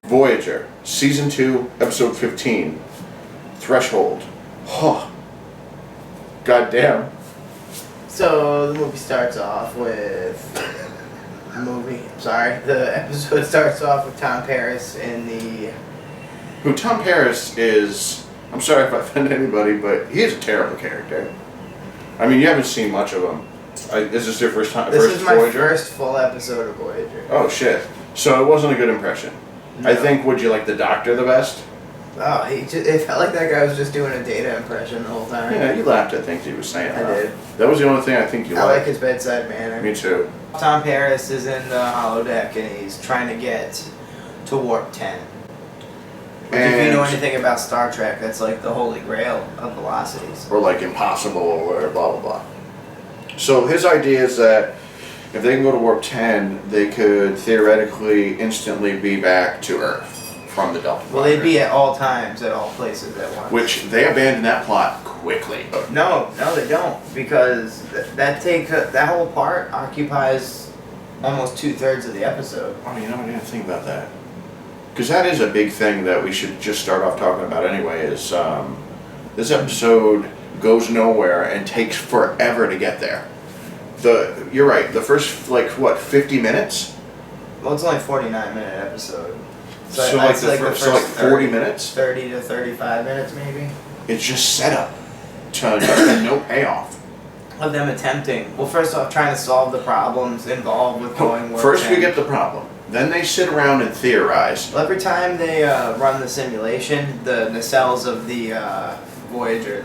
Voyager, Season 2, Episode 15, Threshold. Huh. Goddamn. So the movie starts off with the episode starts off with Tom Paris in the. Who Tom Paris is. I'm sorry if I offend anybody, but he is a terrible character. I mean, you haven't seen much of him. Is this your first time? This is my Voyager? first full episode of Voyager. Oh shit! So it wasn't a good impression. No. I think. Would you like the Doctor the best? Oh, it felt like that guy was just doing a Data impression the whole time. Yeah, you laughed at things he was saying. I did. That was the only thing I think you I liked. like his bedside manner. Me too. Tom Paris is in the holodeck and he's trying to get to warp 10. Which, if you know anything about Star Trek, that's like the holy grail of velocities. Or like impossible or blah blah blah. So his idea is that if they can go to warp 10, they could theoretically instantly be back to Earth from the Delta Well, they'd be at all times, at all places at once. Which they abandoned that plot quickly. No, they don't, because that whole part occupies almost 2/3 of the episode. Oh, you know, I didn't think about that. Because that is a big thing that we should just start off talking about anyway, is this episode goes nowhere and takes forever to get there. You're right, the first, 50 minutes? Well, it's only a 49-minute episode. So like 40 minutes? 30 to 35 minutes, maybe. It's just setup to no payoff. Of them attempting. Well, first off, trying to solve the problems involved with going warp First 10. we get the problem. Then they sit around and theorize. Well, every time they run the simulation, the nacelles of the Voyager,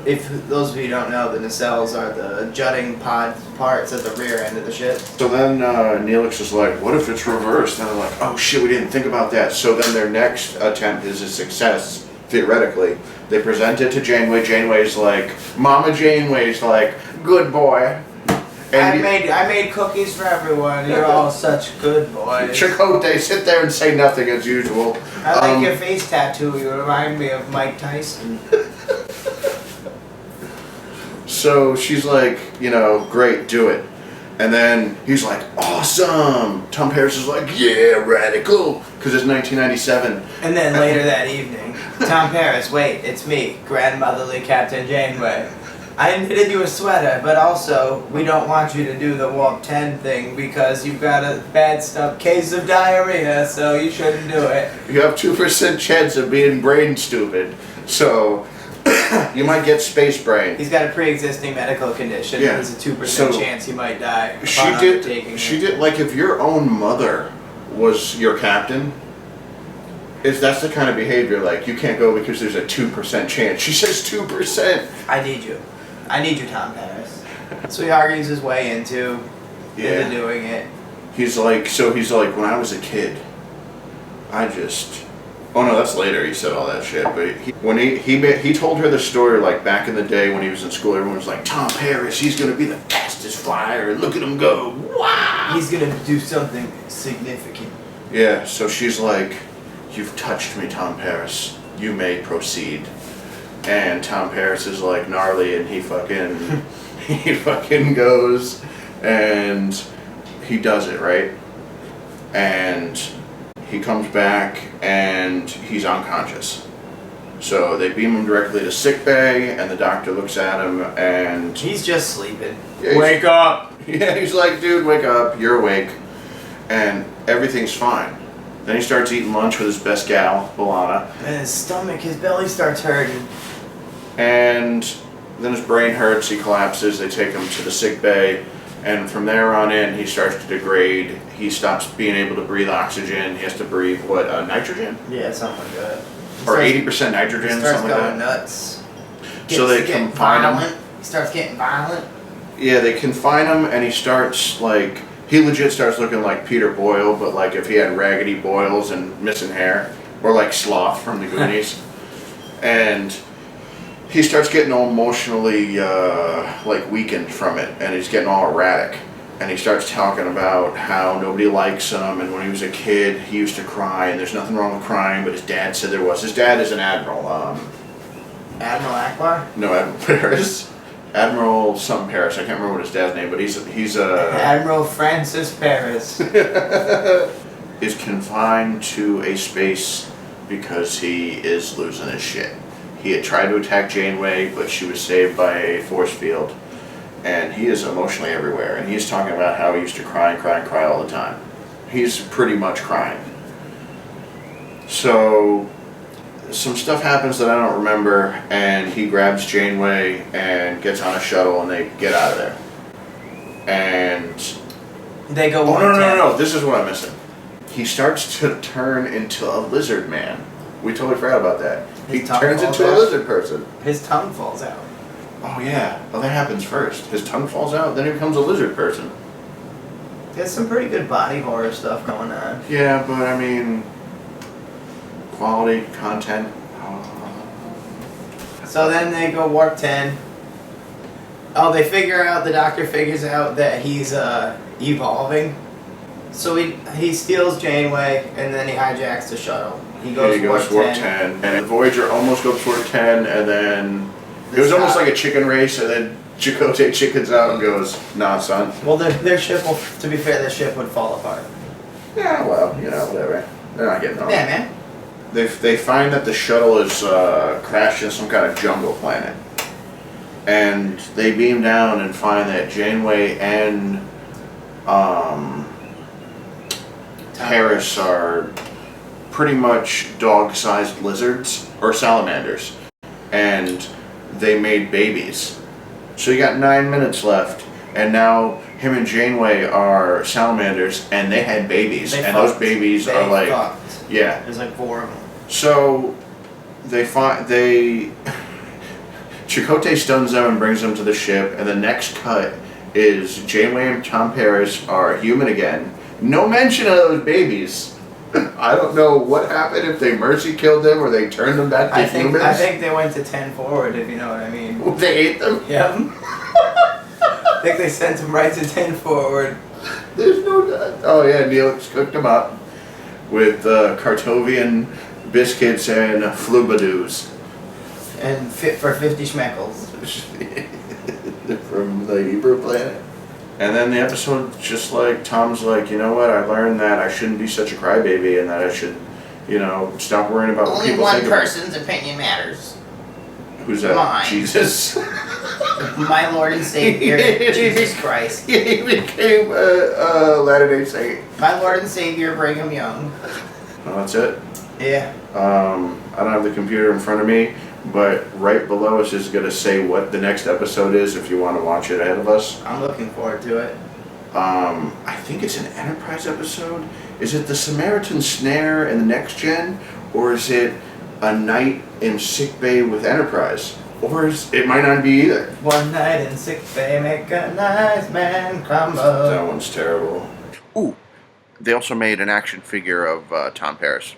if those of you who don't know, the nacelles are the jutting parts at the rear end of the ship. So then Neelix is like, what if it's reversed? And they're like, oh shit, we didn't think about that. So then their next attempt is a success, theoretically. They present it to Janeway. Janeway's like, Mama Janeway's like, good boy. And I made cookies for everyone. You're all such good boys. Chakotay sit there and say nothing as usual. I like your face tattoo. You remind me of Mike Tyson. So she's like, great, do it. And then he's like, awesome. Tom Paris is like, yeah, radical. Because it's 1997. And then later that evening, Tom Paris, wait, it's me, grandmotherly Captain Janeway. I knitted you a sweater, but also, we don't want you to do the warp 10 thing because you've got a bad case of diarrhea, so you shouldn't do it. You have 2% chance of being brain stupid, so you might get space brain. He's got a pre-existing medical condition. Yeah. There's a 2% chance he might die. She did, like, if your own mother was your captain, that's the kind of behavior, like, you can't go because there's a 2% chance. She says 2%. I need you, Tom Paris. So he argues his way into doing it. He's like, when I was a kid, oh no, that's later he said all that shit, but when he told her the story, like, back in the day when he was in school, everyone was like, Tom Paris, he's gonna be the fastest flyer, look at him go, wow! He's gonna do something significant. Yeah, so she's like, you've touched me, Tom Paris, you may proceed. And Tom Paris is like gnarly, and he fucking goes, and he does it, right? And he comes back, and he's unconscious. So they beam him directly to sickbay, and the doctor looks at him, and he's just sleeping. Yeah, wake up! Yeah, he's like, dude, wake up, you're awake, and everything's fine. Then he starts eating lunch with his best gal, B'Elanna. And his belly starts hurting. And then his brain hurts, he collapses, they take him to the sick bay, and from there on in, he starts to degrade. He stops being able to breathe oxygen. He has to breathe, nitrogen? Yeah, something like that. Or 80% nitrogen, something like that. He starts going nuts. So they confine him. He starts getting violent. Yeah, they confine him, and he starts, like, he legit starts looking like Peter Boyle, but like if he had raggedy boils and missing hair. Or like Sloth from the Goonies. And he starts getting all emotionally weakened from it, and he's getting all erratic. And he starts talking about how nobody likes him, and when he was a kid, he used to cry, and there's nothing wrong with crying, but his dad said there was. His dad is an admiral. Admiral Akbar? No, Admiral Paris. Admiral something Paris. I can't remember what his dad's name, but he's Admiral Francis Paris. is confined to a space because he is losing his shit. He had tried to attack Janeway, but she was saved by a force field. And he is emotionally everywhere. And he's talking about how he used to cry and cry and cry all the time. He's pretty much crying. So, some stuff happens that I don't remember, and he grabs Janeway and gets on a shuttle, and they get out of there. And they go. Oh no! This is what I'm missing. He starts to turn into a lizard man. We totally forgot about that. He turns into a lizard person. His tongue falls out. Oh yeah. Well, that happens first. His tongue falls out, then he becomes a lizard person. There's some pretty good body horror stuff going on. Yeah, but I mean, quality content. So then they go warp 10. Oh, the doctor figures out that he's evolving. So he steals Janeway, and then he hijacks the shuttle. He goes warp 10. And the Voyager almost goes warp 10, and then it was almost like a chicken race, and then Chakotay chickens out and goes, nah, son. Well, their ship will, to be fair, their ship would fall apart. Yeah, well, whatever. They're not getting on. Yeah, man. They find that the shuttle is crashed in some kind of jungle planet. And they beam down and find that Janeway and Harris are pretty much dog-sized lizards, or salamanders. And they made babies. So you got 9 minutes left, and now him and Janeway are salamanders, and they had babies. Those babies are like... Yeah. There's like 4 of them. So Chakotay stuns them and brings them to the ship, and the next cut is Janeway and Tom Paris are human again. No mention of those babies. I don't know what happened, if they mercy killed them or they turned them back to humans. I think they went to 10 forward, if you know what I mean. They ate them? Yep. I think they sent them right to 10 forward. There's no... Oh yeah, Neelix cooked them up with Kartovian biscuits and flubadoos. And fit for 50 schmeckles. From the Hebrew planet. And then the episode, just like, Tom's like, you know what, I learned that I shouldn't be such a crybaby and that I should, stop worrying about what people think. Only one person's opinion matters. Who's that? Mine. Jesus. My Lord and Savior, Jesus Christ. He became a Latter-day Saint. My Lord and Savior, Brigham Young. Well, that's it. Yeah. I don't have the computer in front of me, but right below us is going to say what the next episode is if you want to watch it ahead of us. I'm looking forward to it. I think it's an Enterprise episode. Is it the Samaritan Snare in the Next Gen? Or is it a night in sickbay with Enterprise? Or it might not be either. One night in sickbay make a nice man crumble. That one's terrible. Ooh, they also made an action figure of Tom Paris.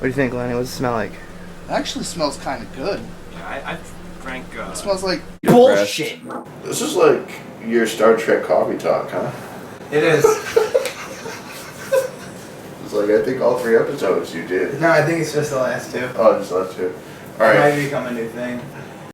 What do you think, Lenny? What does it smell like? It actually smells kind of good. Yeah, I drank. It smells like bullshit. This is like your Star Trek coffee talk, huh? It is. It's like, I think all 3 episodes you did. No, I think it's just the last 2. Oh, just the last 2. Alright. It might become a new thing.